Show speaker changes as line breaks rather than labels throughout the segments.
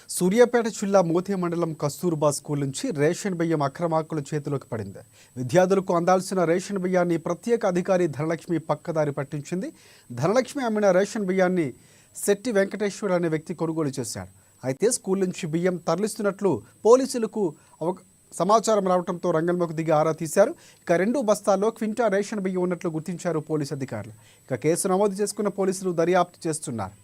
సూర్యాపేట జిల్లా మోతే మండలం కస్తూర్బా స్కూల్ నుంచి రేషన్ బియ్యం అక్రమార్కుల చేతిలోకి పడింది. విద్యార్థులకు అందాల్సిన రేషన్ బియ్యాన్ని ప్రత్యేక అధికారి ధనలక్ష్మి పక్కదారి పట్టించింది. ధనలక్ష్మి అమ్మిన రేషన్ బియ్యాన్ని శెట్టి వెంకటేశ్వర్ అనే వ్యక్తి కొనుగోలు చేశాడు. అయితే స్కూల్ నుంచి బియ్యం తరలిస్తున్నట్లు పోలీసులకు సమాచారం రావడంతో రంగంలోకి దిగి ఆరా తీశారు. ఇక 2 బస్తాల్లో క్వింటా రేషన్ బియ్యం ఉన్నట్లు గుర్తించారు పోలీసు అధికారులు. ఇక కేసు నమోదు చేసుకున్న పోలీసులు దర్యాప్తు చేస్తున్నారు.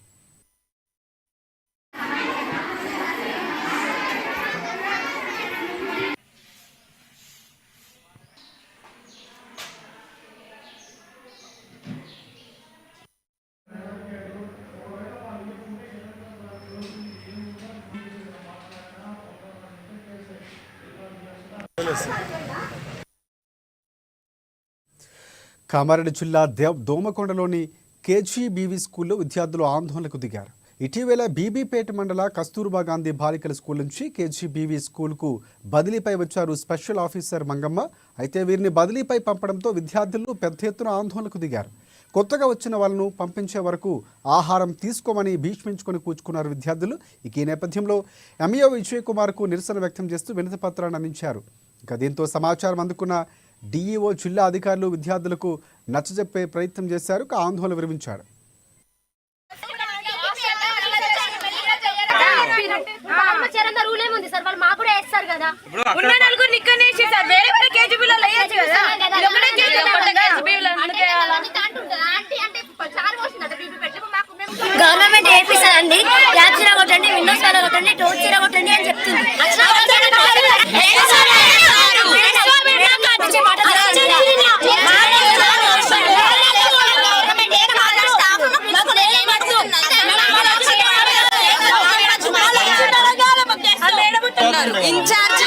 కామారెడ్డి జిల్లా దోమకొండలోని కేజీబీవీ స్కూల్లో విద్యార్థులు ఆందోళనకు దిగారు. ఇటీవల బీబీపేట మండల కస్తూర్బా గాంధీ బాలికల స్కూల్ నుంచి కేజీబీవీ స్కూల్కు బదిలీపై వచ్చారు స్పెషల్ ఆఫీసర్ మంగమ్మ. అయితే వీరిని బదిలీపై పంపడంతో విద్యార్థులు పెద్ద ఎత్తున ఆందోళనకు దిగారు. కొత్తగా వచ్చిన వాళ్ళను పంపించే వరకు ఆహారం తీసుకోమని భీష్మించుకొని కూర్చుకున్నారు విద్యార్థులు. ఈ నేపథ్యంలో ఎంఈఓ విజయ్ కుమార్కు నిరసన వ్యక్తం చేస్తూ వినతి పత్రాన్ని అందించారు. ఇక దీంతో సమాచారం అందుకున్న డిఈఓ జిల్లా అధికారులు విద్యార్థులకు నచ్చజెప్పే ప్రయత్నం చేశారు. ఆందోళన విరమించారు.
గవర్నమెంట్ ఏపీసండి యాక్సిరా కొట్టండి, విండోస్ వాళ్ళ కొట్టండి, టోచ్ చీర కొట్టండి అని చెప్తుంది. ఇన్ఛార్జ్